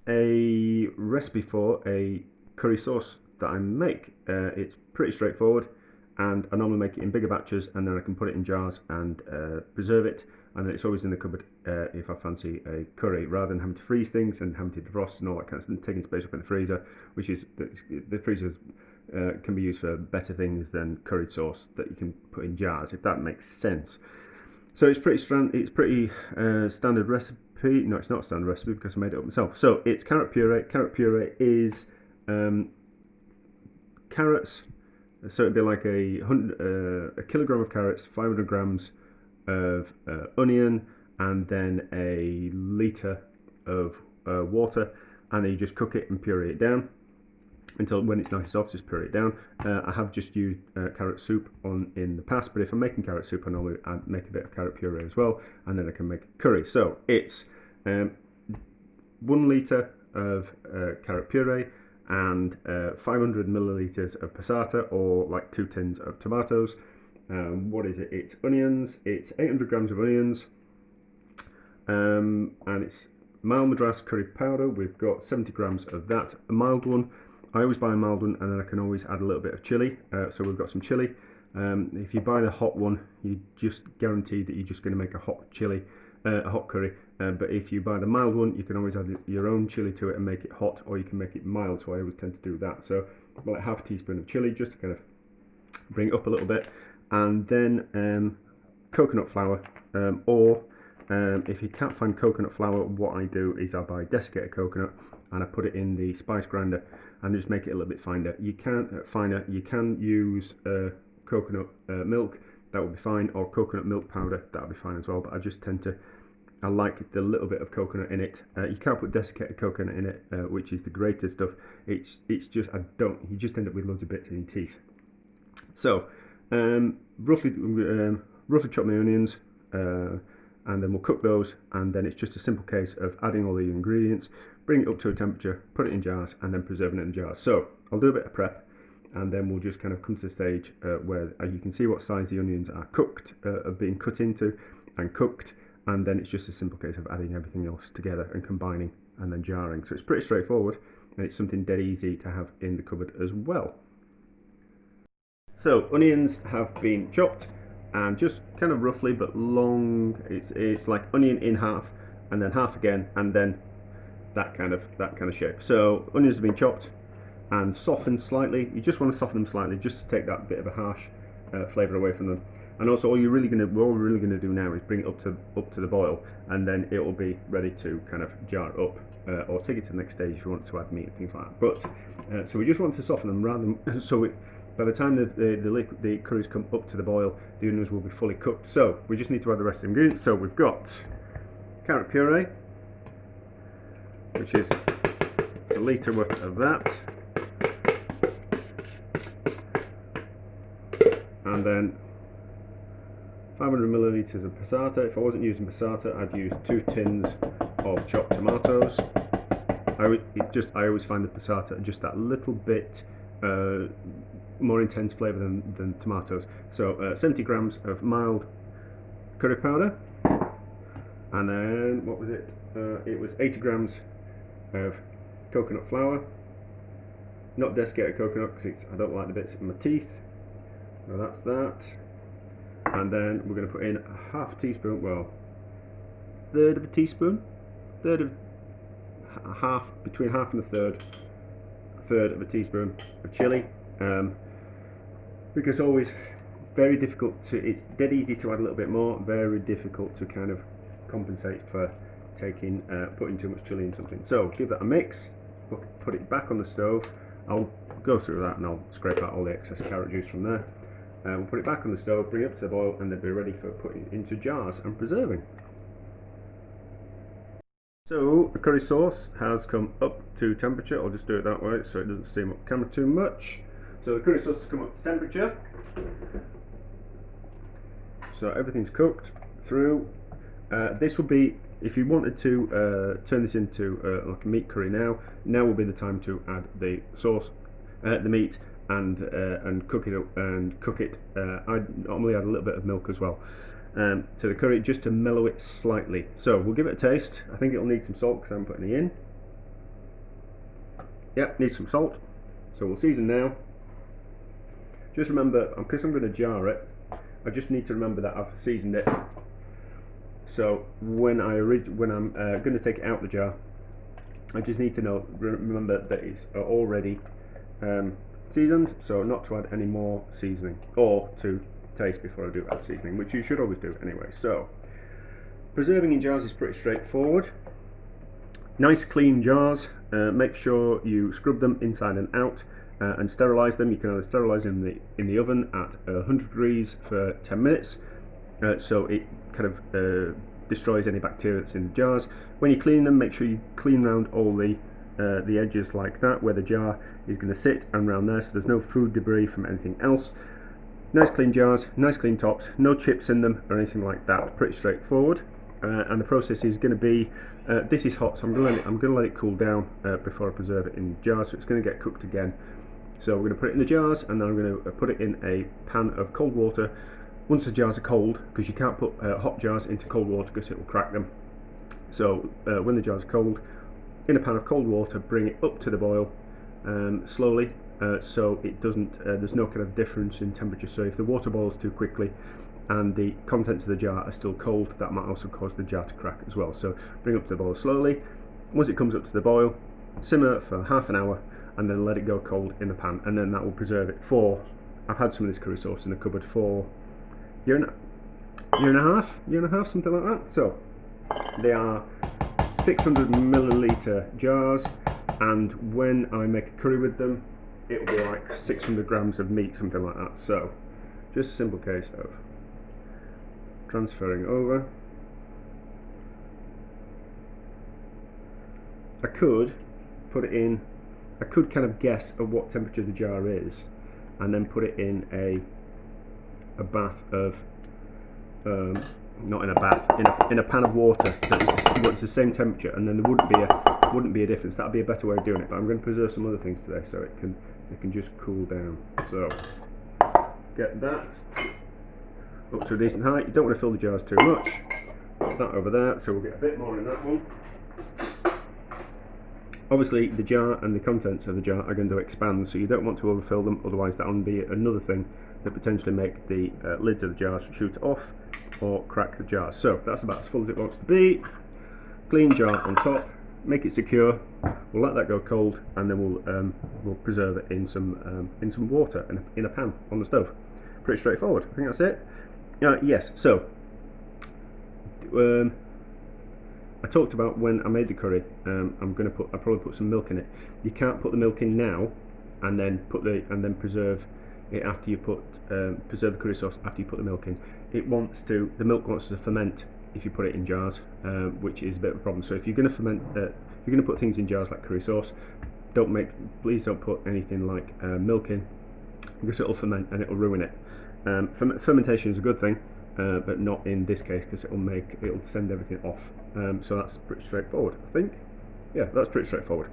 a recipe for a curry sauce that I make. It's pretty straightforward, and I normally make it in bigger batches, and then I can put it in jars and preserve it, and then it's always in the cupboard if I fancy a curry, rather than having to freeze things and having to defrost and all that kind of stuff, taking space up in the freezer, which is the freezers can be used for better things than curry sauce that you can put in jars, if that makes sense. So it's pretty standard recipe. No, it's not a standard recipe because I made it up myself. So it's carrot puree. Carrot puree is carrots. So it'd be like a kilogram of carrots, 500 grams of onion, and then a litre of water, and then you just cook it and puree it down until when it's nice and soft, just puree it down. I have just used carrot soup in the past, but if I'm making carrot soup, I normally make a bit of carrot puree as well, and then I can make a curry. So it's 1 litre of carrot puree and 500 millilitres of passata, or like 2 tins of tomatoes. What is it? It's onions. It's 800 grams of onions, and it's mild madras curry powder. We've got 70 grams of that, a mild one. I always buy a mild one, and then I can always add a little bit of chili. So we've got some chili. If you buy the hot one, you just guarantee that you're just going to make a hot chili, a hot curry. But if you buy the mild one, you can always add your own chili to it and make it hot, or you can make it mild. So I always tend to do that. So like half a teaspoon of chili, just to kind of bring it up a little bit, and then coconut flour, or if you can't find coconut flour, what I do is I buy desiccated coconut and I put it in the spice grinder and just make it a little bit finer. You can use coconut milk, that would be fine, or coconut milk powder, that would be fine as well, but I just tend to, I like the little bit of coconut in it. You can't put desiccated coconut in it, which is the grated stuff. It's just, you just end up with loads of bits in your teeth. So roughly chop my onions, and then we'll cook those, and then it's just a simple case of adding all the ingredients, bring it up to a temperature, put it in jars, and then preserving it in jars. So I'll do a bit of prep, and then we'll just kind of come to the stage where you can see what size the onions are cooked, are being cut into and cooked, and then it's just a simple case of adding everything else together and combining and then jarring. So it's pretty straightforward, and it's something dead easy to have in the cupboard as well. So onions have been chopped, and just kind of roughly but long, it's like onion in half and then half again, and then that kind of shape. So onions have been chopped and softened slightly. You just want to soften them slightly just to take that bit of a harsh flavour away from them. And also all we're really going to do now is bring it up to the boil, and then it will be ready to kind of jar up, or take it to the next stage if you want to add meat and things like that. But so we just want to soften them rather than so by the time the curries come up to the boil, the onions will be fully cooked. So we just need to add the rest of the ingredients. So we've got carrot puree, which is a litre worth of that, and then 500 millilitres of passata. If I wasn't using passata, I'd use 2 tins of chopped tomatoes. I always find the passata just that little bit more intense flavour than tomatoes. So 70 grams of mild curry powder, and then what was it? It was 80 grams of coconut flour, not desiccated coconut because I don't like the bits in my teeth. So that's that. And then we're going to put in a half a teaspoon, well, third of a teaspoon, between half and a third of a teaspoon of chili. Because always very difficult it's dead easy to add a little bit more, very difficult to kind of compensate for putting too much chili in something. So give that a mix, put it back on the stove. I'll go through that and I'll scrape out all the excess carrot juice from there. We'll put it back on the stove, bring it up to the boil, and then be ready for putting into jars and preserving. So the curry sauce has come up to temperature. I'll just do it that way so it doesn't steam up the camera too much. So the curry sauce has come up to temperature. So everything's cooked through. This would be, if you wanted to turn this into like a meat curry now would be the time to add the sauce, the meat, and cook it up and cook it. I normally add a little bit of milk as well to the curry just to mellow it slightly. So we'll give it a taste. I think it'll need some salt because I haven't put any in. Yeah, need some salt. So we'll season now. Just remember, because I'm going to jar it, I just need to remember that I've seasoned it. So when I'm going to take it out the jar, I just need to remember that it's already seasoned, so not to add any more seasoning, or to taste before I do add seasoning, which you should always do anyway. So preserving in jars is pretty straightforward. Nice clean jars. Make sure you scrub them inside and out and sterilize them. You can either sterilize in the oven at 100 degrees for 10 minutes, so it kind of destroys any bacteria that's in the jars. When you clean them, make sure you clean around all the edges like that, where the jar is going to sit, and around there, so there's no food debris from anything else. Nice clean jars, nice clean tops, no chips in them or anything like that. Pretty straightforward. And the process is going to be, this is hot, so I'm going to let it cool down before I preserve it in jars, so it's going to get cooked again. So we're going to put it in the jars, and then I'm going to put it in a pan of cold water. Once the jars are cold, because you can't put hot jars into cold water because it will crack them. So when the jars are cold, in a pan of cold water, bring it up to the boil slowly, so it doesn't. There's no kind of difference in temperature. So if the water boils too quickly and the contents of the jar are still cold, that might also cause the jar to crack as well. So bring it up to the boil slowly. Once it comes up to the boil, simmer for half an hour, and then let it go cold in the pan, and then that will preserve it for. I've had some of this curry sauce in the cupboard for year and a half, something like that. So they are 600 milliliter jars, and when I make a curry with them, it'll be like 600 grams of meat, something like that. So just a simple case of transferring over. I could put it in, I could kind of guess at what temperature the jar is, and then put it in a bath of, not in a bath, in a pan of water that's the same temperature, and then there wouldn't be a difference. That'd be a better way of doing it. But I'm going to preserve some other things today, so it can just cool down. So get that up to a decent height. You don't want to fill the jars too much. Put that over there, so we'll get a bit more in that one. Obviously the jar and the contents of the jar are going to expand, so you don't want to overfill them, otherwise that will be another thing that potentially make the lids of the jars shoot off or crack the jars. So that's about as full as it wants to be. Clean jar on top, make it secure. We'll let that go cold, and then we'll preserve it in some water in a pan on the stove. Pretty straightforward. I think that's it. Yes. So I talked about when I made the curry. I'll probably put some milk in it. You can't put the milk in now and then preserve it after you preserve the curry sauce after you put the milk in. The milk wants to ferment if you put it in jars, which is a bit of a problem. So if you're going to ferment, if you're going to put things in jars like curry sauce, please don't put anything like milk in, because it'll ferment and it'll ruin it. Fermentation is a good thing, but not in this case, because it'll send everything off. So that's pretty straightforward, I think. Yeah, that's pretty straightforward.